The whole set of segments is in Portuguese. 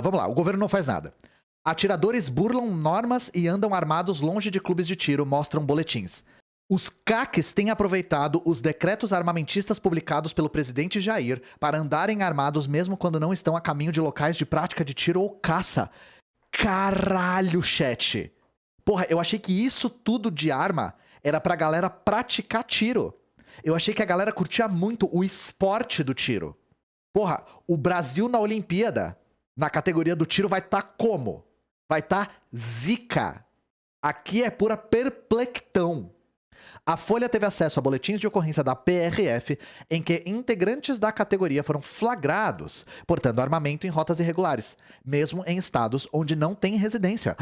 Vamos lá, o governo não faz nada. Atiradores burlam normas e andam armados longe de clubes de tiro, mostram boletins. Os CACs têm aproveitado os decretos armamentistas publicados pelo presidente Jair para andarem armados mesmo quando não estão a caminho de locais de prática de tiro ou caça. Caralho, chat. Porra, eu achei que isso tudo de arma era pra galera praticar tiro. Eu achei que a galera curtia muito o esporte do tiro. Porra, o Brasil na Olimpíada, na categoria do tiro, vai estar como? Vai estar zica. Aqui é pura perplectão. A Folha teve acesso a boletins de ocorrência da PRF em que integrantes da categoria foram flagrados portando armamento em rotas irregulares, mesmo em estados onde não tem residência.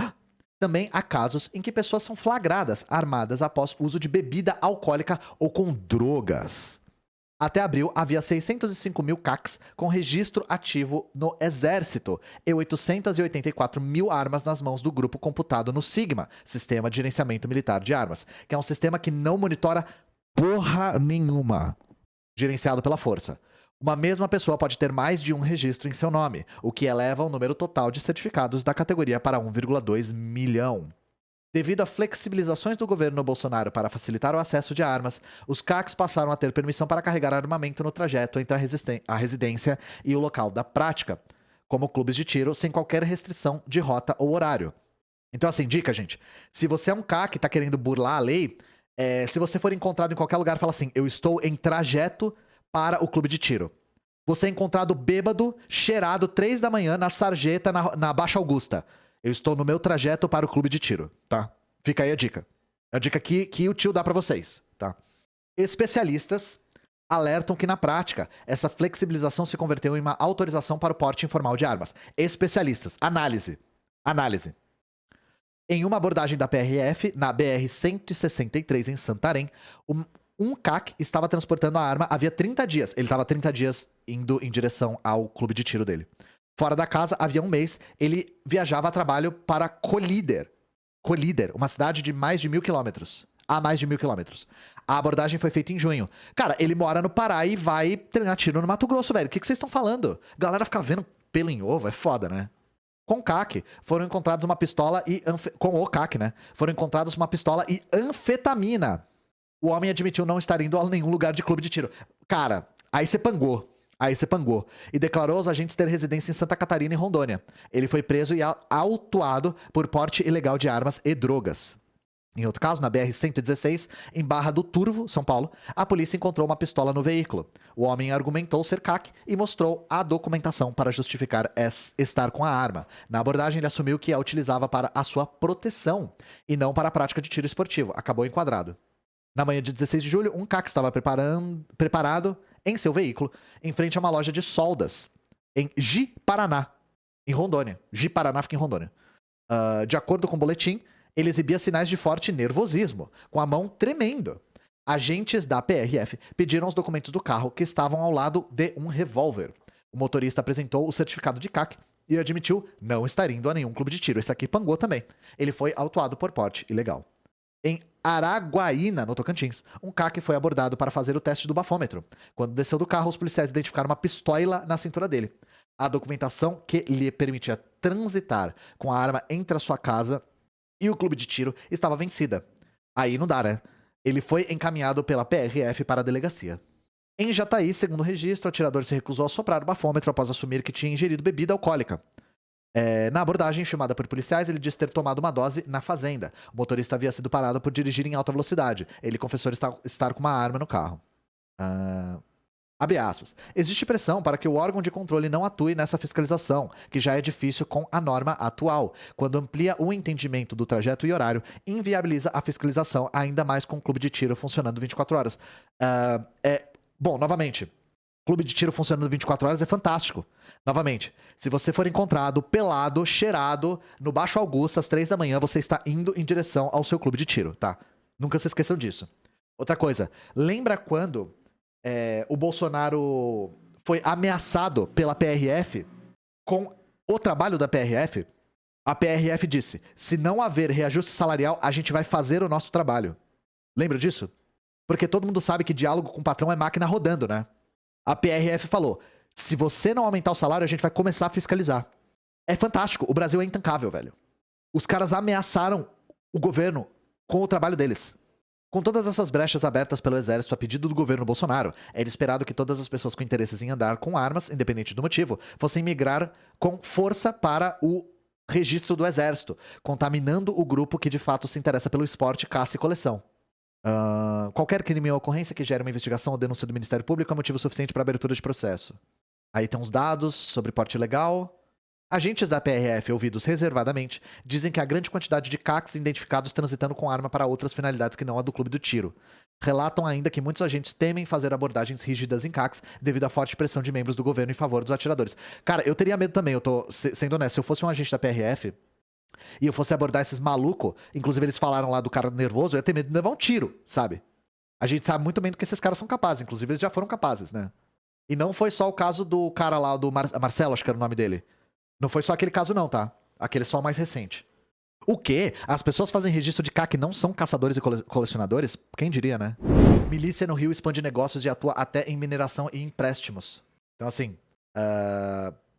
Também há casos em que pessoas são flagradas armadas após uso de bebida alcoólica ou com drogas. Até abril, havia 605 mil CACs com registro ativo no Exército e 884 mil armas nas mãos do grupo computado no SIGMA, Sistema de Gerenciamento Militar de Armas, que é um sistema que não monitora porra nenhuma, gerenciado pela Força. Uma mesma pessoa pode ter mais de um registro em seu nome, o que eleva o número total de certificados da categoria para 1,2 milhão. Devido a flexibilizações do governo Bolsonaro para facilitar o acesso de armas, os CACs passaram a ter permissão para carregar armamento no trajeto entre a residência e o local da prática, como clubes de tiro, sem qualquer restrição de rota ou horário. Então, assim, dica, gente. Se você é um CAC e tá querendo burlar a lei, se você for encontrado em qualquer lugar, fala assim, eu estou em trajeto para o clube de tiro. Você é encontrado bêbado, cheirado, 3 da manhã, na sarjeta, na Baixa Augusta. Eu estou no meu trajeto para o clube de tiro, tá? Fica aí a dica. É a dica que o tio dá pra vocês, tá? Especialistas alertam que, na prática, essa flexibilização se converteu em uma autorização para o porte informal de armas. Especialistas. Análise. Análise. Em uma abordagem da PRF, na BR-163, em Santarém, um CAC estava transportando a arma havia 30 dias. Ele estava 30 dias indo em direção ao clube de tiro dele. Fora da casa, havia um mês, ele viajava a trabalho para Colíder. Colíder, uma cidade de mais de 1.000 quilômetros. A mais de 1.000 quilômetros. A abordagem foi feita em junho. Cara, ele mora no Pará e vai treinar tiro no Mato Grosso, velho. O que vocês estão falando? Galera fica vendo pelo em ovo, é foda, né? Com o CAC, foram encontrados uma pistola e... Com o CAC, né? Foram encontrados uma pistola e anfetamina. O homem admitiu não estar indo a nenhum lugar de clube de tiro. Cara, aí você pangou. E declarou aos agentes ter residência em Santa Catarina e Rondônia. Ele foi preso e autuado por porte ilegal de armas e drogas. Em outro caso, na BR-116, em Barra do Turvo, São Paulo, a polícia encontrou uma pistola no veículo. O homem argumentou ser CAC e mostrou a documentação para justificar estar com a arma. Na abordagem, ele assumiu que a utilizava para a sua proteção e não para a prática de tiro esportivo. Acabou enquadrado. Na manhã de 16 de julho, um CAC estava preparado em seu veículo, em frente a uma loja de soldas, em Ji-Paraná, em Rondônia. Ji-Paraná fica em Rondônia. De acordo com o boletim, ele exibia sinais de forte nervosismo, com a mão tremendo. Agentes da PRF pediram os documentos do carro, que estavam ao lado de um revólver. O motorista apresentou o certificado de CAC e admitiu não estar indo a nenhum clube de tiro. Esse aqui pangou também. Ele foi autuado por porte ilegal. Em Araguaína, no Tocantins, um CAC foi abordado para fazer o teste do bafômetro. Quando desceu do carro, os policiais identificaram uma pistola na cintura dele. A documentação que lhe permitia transitar com a arma entre a sua casa e o clube de tiro estava vencida. Aí não dá, né? Ele foi encaminhado pela PRF para a delegacia. Em Jataí, segundo o registro, o atirador se recusou a soprar o bafômetro após assumir que tinha ingerido bebida alcoólica. Na abordagem filmada por policiais, ele disse ter tomado uma dose na fazenda. O motorista havia sido parado por dirigir em alta velocidade. Ele confessou estar com uma arma no carro. Abre aspas. Existe pressão para que o órgão de controle não atue nessa fiscalização, que já é difícil com a norma atual. Quando amplia o entendimento do trajeto e horário, inviabiliza a fiscalização, ainda mais com o clube de tiro funcionando 24 horas. Bom, novamente, clube de tiro funcionando 24 horas é fantástico. Novamente, se você for encontrado pelado, cheirado, no Baixo Augusta, às 3 da manhã, você está indo em direção ao seu clube de tiro, tá? Nunca se esqueçam disso. Outra coisa, lembra quando o Bolsonaro foi ameaçado pela PRF com o trabalho da PRF? A PRF disse, se não haver reajuste salarial, a gente vai fazer o nosso trabalho. Lembra disso? Porque todo mundo sabe que diálogo com o patrão é máquina rodando, né? A PRF falou, se você não aumentar o salário, a gente vai começar a fiscalizar. É fantástico. O Brasil é intancável, velho. Os caras ameaçaram o governo com o trabalho deles. Com todas essas brechas abertas pelo exército a pedido do governo Bolsonaro, era esperado que todas as pessoas com interesses em andar com armas, independente do motivo, fossem migrar com força para o registro do exército, contaminando o grupo que de fato se interessa pelo esporte, caça e coleção. Qualquer crime ou ocorrência que gere uma investigação ou denúncia do Ministério Público é motivo suficiente para abertura de processo. Aí tem uns dados sobre porte ilegal. Agentes da PRF ouvidos reservadamente dizem que há grande quantidade de CACs identificados transitando com arma para outras finalidades que não a do clube do tiro. Relatam ainda que muitos agentes temem fazer abordagens rígidas em CACs devido à forte pressão de membros do governo em favor dos atiradores. Cara, eu teria medo também, eu tô sendo honesto. Se eu fosse um agente da PRF e eu fosse abordar esses malucos, inclusive eles falaram lá do cara nervoso, eu ia ter medo de levar um tiro, sabe? A gente sabe muito bem do que esses caras são capazes, inclusive eles já foram capazes, né? E não foi só o caso do cara lá, do Marcelo, acho que era o nome dele. Não foi só aquele caso não, tá? Aquele só o mais recente. O quê? As pessoas fazem registro de CAC e não são caçadores e colecionadores? Quem diria, né? Milícia no Rio expande negócios e atua até em mineração e empréstimos. Então, assim,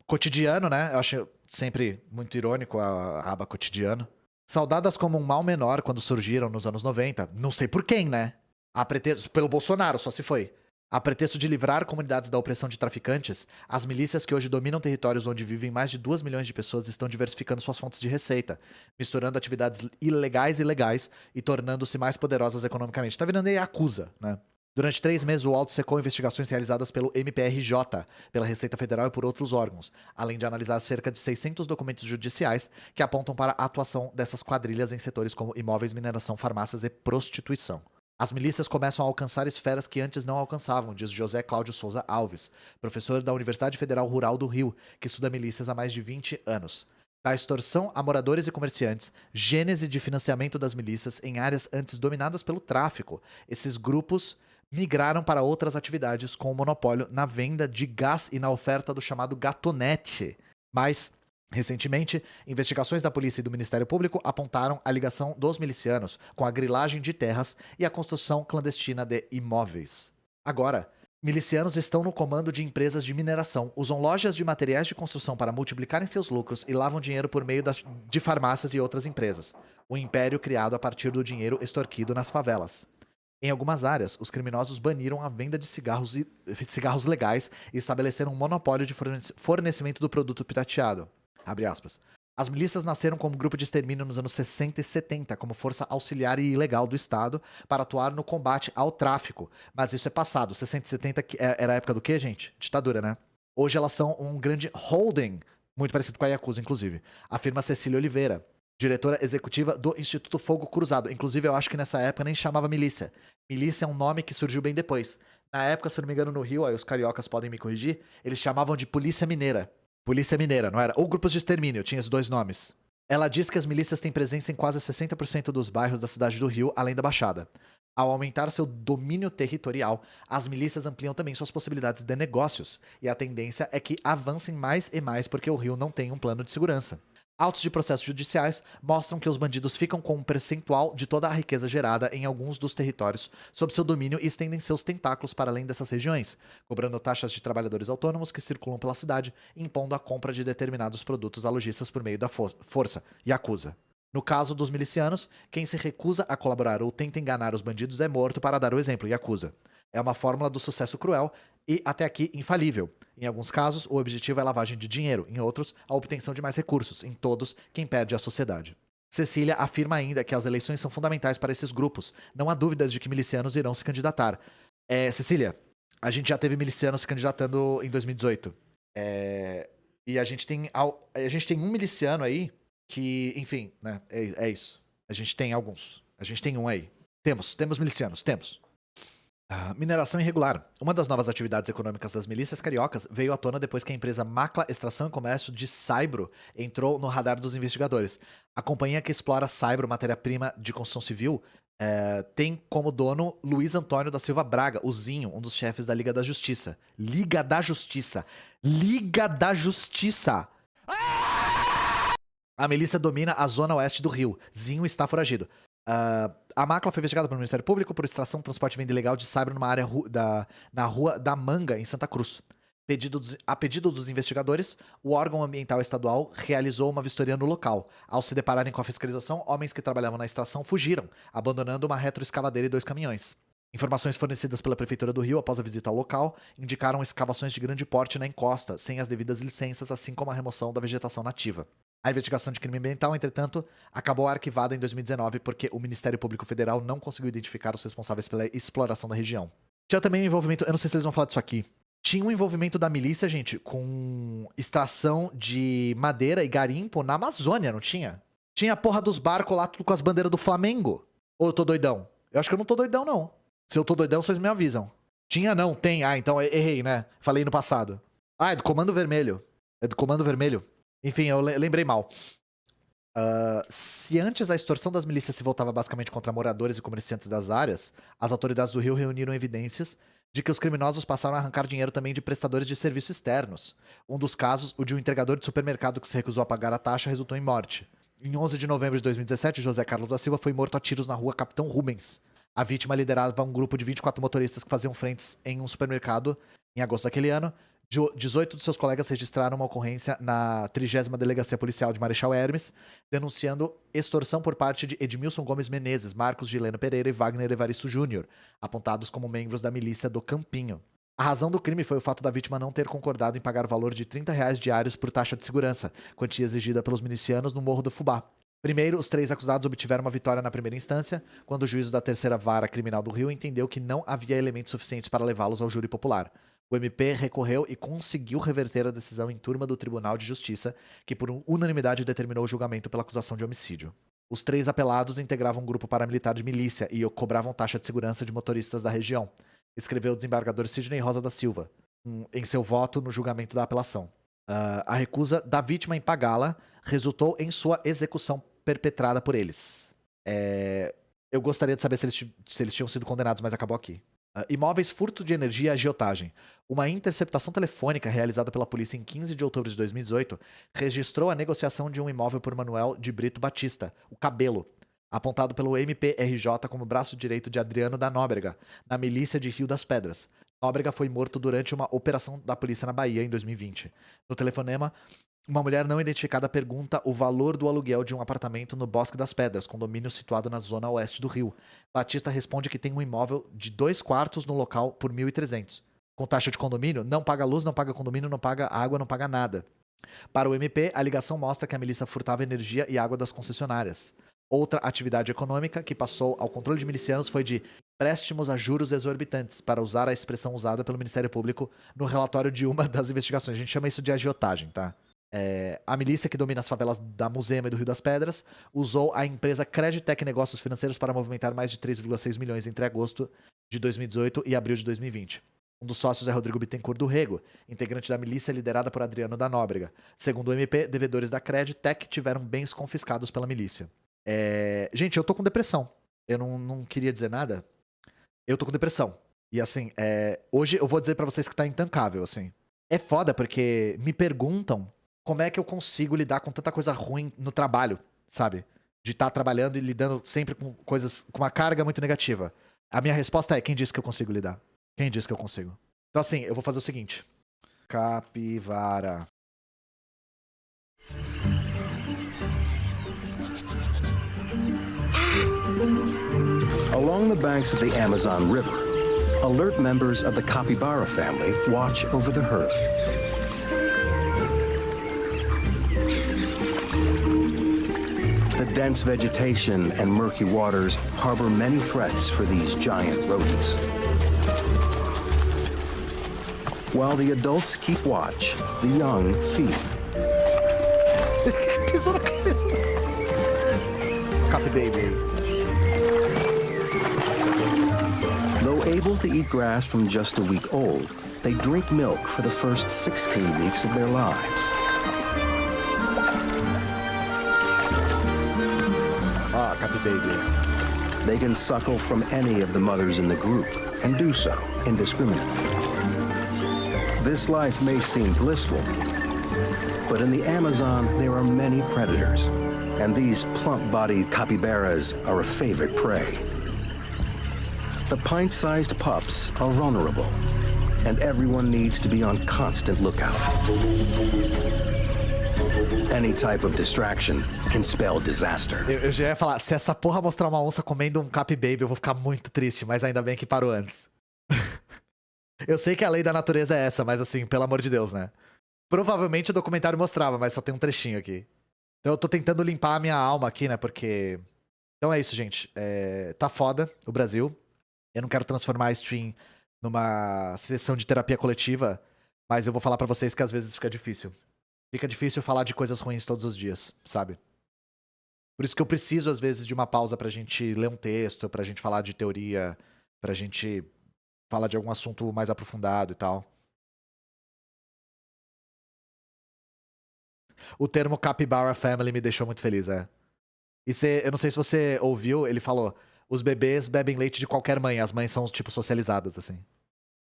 cotidiano, né? Eu acho sempre muito irônico a aba cotidiano. Saudadas como um mal menor quando surgiram nos anos 90. Não sei por quem, né? A pretexto, pelo Bolsonaro, só se foi. A pretexto de livrar comunidades da opressão de traficantes, as milícias que hoje dominam territórios onde vivem mais de 2 milhões de pessoas estão diversificando suas fontes de receita, misturando atividades ilegais e legais e tornando-se mais poderosas economicamente. Tá virando Yakuza, né? Durante 3 meses, o Alto secou investigações realizadas pelo MPRJ, pela Receita Federal e por outros órgãos, além de analisar cerca de 600 documentos judiciais que apontam para a atuação dessas quadrilhas em setores como imóveis, mineração, farmácias e prostituição. As milícias começam a alcançar esferas que antes não alcançavam, diz José Cláudio Souza Alves, professor da Universidade Federal Rural do Rio, que estuda milícias há mais de 20 anos. Da extorsão a moradores e comerciantes, gênese de financiamento das milícias em áreas antes dominadas pelo tráfico, esses grupos migraram para outras atividades com o monopólio na venda de gás e na oferta do chamado gatonete. Mas recentemente, investigações da polícia e do Ministério Público apontaram a ligação dos milicianos com a grilagem de terras e a construção clandestina de imóveis. Agora, milicianos estão no comando de empresas de mineração, usam lojas de materiais de construção para multiplicarem seus lucros e lavam dinheiro por meio de farmácias e outras empresas. Um império criado a partir do dinheiro extorquido nas favelas. Em algumas áreas, os criminosos baniram a venda de cigarros legais e estabeleceram um monopólio de fornecimento do produto pirateado. Abre aspas. As milícias nasceram como grupo de extermínio nos anos 60 e 70, como força auxiliar e ilegal do Estado, para atuar no combate ao tráfico. Mas isso é passado. 60 e 70 era a época do quê, gente? Ditadura, né? Hoje elas são um grande holding, muito parecido com a Yakuza, inclusive. Afirma Cecília Oliveira, diretora executiva do Instituto Fogo Cruzado. Inclusive, eu acho que nessa época nem chamava milícia. Milícia é um nome que surgiu bem depois. Na época, se não me engano, no Rio, aí os cariocas podem me corrigir, eles chamavam de Polícia Mineira. Polícia Mineira, não era? Ou grupos de extermínio, tinha esses dois nomes. Ela diz que as milícias têm presença em quase 60% dos bairros da cidade do Rio, além da Baixada. Ao aumentar seu domínio territorial, as milícias ampliam também suas possibilidades de negócios, e a tendência é que avancem mais e mais porque o Rio não tem um plano de segurança. Autos de processos judiciais mostram que os bandidos ficam com um percentual de toda a riqueza gerada em alguns dos territórios sob seu domínio e estendem seus tentáculos para além dessas regiões, cobrando taxas de trabalhadores autônomos que circulam pela cidade e impondo a compra de determinados produtos a lojistas por meio da força, Yakuza. No caso dos milicianos, quem se recusa a colaborar ou tenta enganar os bandidos é morto para dar o exemplo, Yakuza. É uma fórmula do sucesso cruel e, até aqui, infalível. Em alguns casos, o objetivo é a lavagem de dinheiro, em outros, a obtenção de mais recursos, em todos, quem perde é a sociedade. Cecília afirma ainda que as eleições são fundamentais para esses grupos. Não há dúvidas de que milicianos irão se candidatar. Cecília, a gente já teve milicianos se candidatando em 2018. E a gente tem um miliciano aí que, enfim, né, é isso. A gente tem alguns. A gente tem um aí. Temos milicianos, temos. Mineração irregular. Uma das novas atividades econômicas das milícias cariocas veio à tona depois que a empresa Macla Extração e Comércio de Saibro entrou no radar dos investigadores. A companhia que explora Saibro, matéria-prima de construção civil, tem como dono Luiz Antônio da Silva Braga, o Zinho, um dos chefes da Liga da Justiça. Liga da Justiça. Liga da Justiça! A milícia domina a zona oeste do Rio. Zinho está foragido. A Macla foi investigada pelo Ministério Público por extração, transporte e venda ilegal de saibro numa área na Rua da Manga, em Santa Cruz. A pedido dos investigadores, o órgão ambiental estadual realizou uma vistoria no local. Ao se depararem com a fiscalização, homens que trabalhavam na extração fugiram, abandonando uma retroescavadeira e 2 caminhões. Informações fornecidas pela Prefeitura do Rio após a visita ao local indicaram escavações de grande porte na encosta, sem as devidas licenças, assim como a remoção da vegetação nativa. A investigação de crime ambiental, entretanto, acabou arquivada em 2019 porque o Ministério Público Federal não conseguiu identificar os responsáveis pela exploração da região. Tinha também um envolvimento, eu não sei se eles vão falar disso aqui, tinha um envolvimento da milícia, gente, com extração de madeira e garimpo na Amazônia, não tinha? Tinha a porra dos barcos lá, tudo com as bandeiras do Flamengo. Ou eu tô doidão? Eu acho que eu não tô doidão, não. Se eu tô doidão, vocês me avisam. Tinha não, tem. Ah, então errei, né? Falei no passado. Ah, é do Comando Vermelho. É do Comando Vermelho. Enfim, eu lembrei mal. Se antes a extorsão das milícias se voltava basicamente contra moradores e comerciantes das áreas, as autoridades do Rio reuniram evidências de que os criminosos passaram a arrancar dinheiro também de prestadores de serviços externos. Um dos casos, o de um entregador de supermercado que se recusou a pagar a taxa, resultou em morte. Em 11 de novembro de 2017, José Carlos da Silva foi morto a tiros na rua Capitão Rubens. A vítima liderava um grupo de 24 motoristas que faziam frentes em um supermercado. Em agosto daquele ano, 18 de seus colegas registraram uma ocorrência na 30ª Delegacia Policial de Marechal Hermes, denunciando extorsão por parte de Edmilson Gomes Menezes, Marcos Gileno Pereira e Wagner Evaristo Júnior, apontados como membros da milícia do Campinho. A razão do crime foi o fato da vítima não ter concordado em pagar o valor de R$30 diários por taxa de segurança, quantia exigida pelos milicianos no Morro do Fubá. Primeiro, os 3 acusados obtiveram uma vitória na primeira instância, quando o juízo da 3ª Vara Criminal do Rio entendeu que não havia elementos suficientes para levá-los ao júri popular. O MP recorreu e conseguiu reverter a decisão em turma do Tribunal de Justiça, que por unanimidade determinou o julgamento pela acusação de homicídio. Os 3 apelados integravam um grupo paramilitar de milícia e cobravam taxa de segurança de motoristas da região, escreveu o desembargador Sidney Rosa da Silva, em seu voto no julgamento da apelação. A recusa da vítima em pagá-la resultou em sua execução perpetrada por eles. Eu gostaria de saber se eles tinham sido condenados, mas acabou aqui. Imóveis, furto de energia e agiotagem. Uma interceptação telefônica realizada pela polícia em 15 de outubro de 2018 registrou a negociação de um imóvel por Manuel de Brito Batista, o Cabelo, apontado pelo MPRJ como braço direito de Adriano da Nóbrega, na milícia de Rio das Pedras. Nóbrega foi morto durante uma operação da polícia na Bahia em 2020. No telefonema, uma mulher não identificada pergunta o valor do aluguel de um apartamento no Bosque das Pedras, condomínio situado na zona oeste do Rio. Batista responde que tem um imóvel de 2 quartos no local por 1.300. Com taxa de condomínio, não paga luz, não paga condomínio, não paga água, não paga nada. Para o MP, a ligação mostra que a milícia furtava energia e água das concessionárias. Outra atividade econômica que passou ao controle de milicianos foi de préstimos a juros exorbitantes, para usar a expressão usada pelo Ministério Público no relatório de uma das investigações. A gente chama isso de agiotagem, tá? A milícia que domina as favelas da Muzema e do Rio das Pedras usou a empresa Creditec Negócios Financeiros para movimentar mais de 3,6 milhões entre agosto de 2018 e abril de 2020. Um dos sócios é Rodrigo Bittencourt do Rego, integrante da milícia liderada por Adriano da Nóbrega. Segundo o MP, devedores da Creditec tiveram bens confiscados pela milícia. Gente, eu tô com depressão. Eu não queria dizer nada. Eu tô com depressão. E assim, hoje eu vou dizer pra vocês que tá intancável, assim. É foda porque me perguntam como é que eu consigo lidar com tanta coisa ruim no trabalho, sabe? De estar trabalhando e lidando sempre com coisas, com uma carga muito negativa. A minha resposta é, quem disse que eu consigo lidar? Quem disse que eu consigo? Então assim, eu vou fazer o seguinte. Capivara. Along the banks of the Amazon River, alert members of the capybara family watch over the herd. The dense vegetation and murky waters harbor many threats for these giant rodents. While the adults keep watch, the young feed. Pisou na cabeça. Cap baby. Though able to eat grass from just a week old, they drink milk for the first 16 weeks of their lives. Cap baby. They can suckle from any of the mothers in the group and do so indiscriminately. This life may seem blissful, but in the Amazon there are many predators, and these plump-bodied capybaras are a favorite prey. The pint-sized pups are vulnerable, and everyone needs to be on constant lookout. Any type of distraction can spell disaster. Eu já ia falar, se essa porra mostrar uma onça comendo um Cap Baby, eu vou ficar muito triste, mas ainda bem que parou antes. Eu sei que a lei da natureza é essa, mas assim, pelo amor de Deus, né? Provavelmente o documentário mostrava, mas só tem um trechinho aqui. Então eu tô tentando limpar a minha alma aqui, né? Porque... Então é isso, gente. Tá foda o Brasil. Eu não quero transformar a stream numa sessão de terapia coletiva, mas eu vou falar pra vocês que às vezes fica difícil. Fica difícil falar de coisas ruins todos os dias, sabe? Por isso que eu preciso, às vezes, de uma pausa pra gente ler um texto, pra gente falar de teoria, pra gente falar de algum assunto mais aprofundado e tal. O termo Capybara Family me deixou muito feliz, é. E eu não sei se você ouviu, ele falou: os bebês bebem leite de qualquer mãe, as mães são, tipo, socializadas, assim.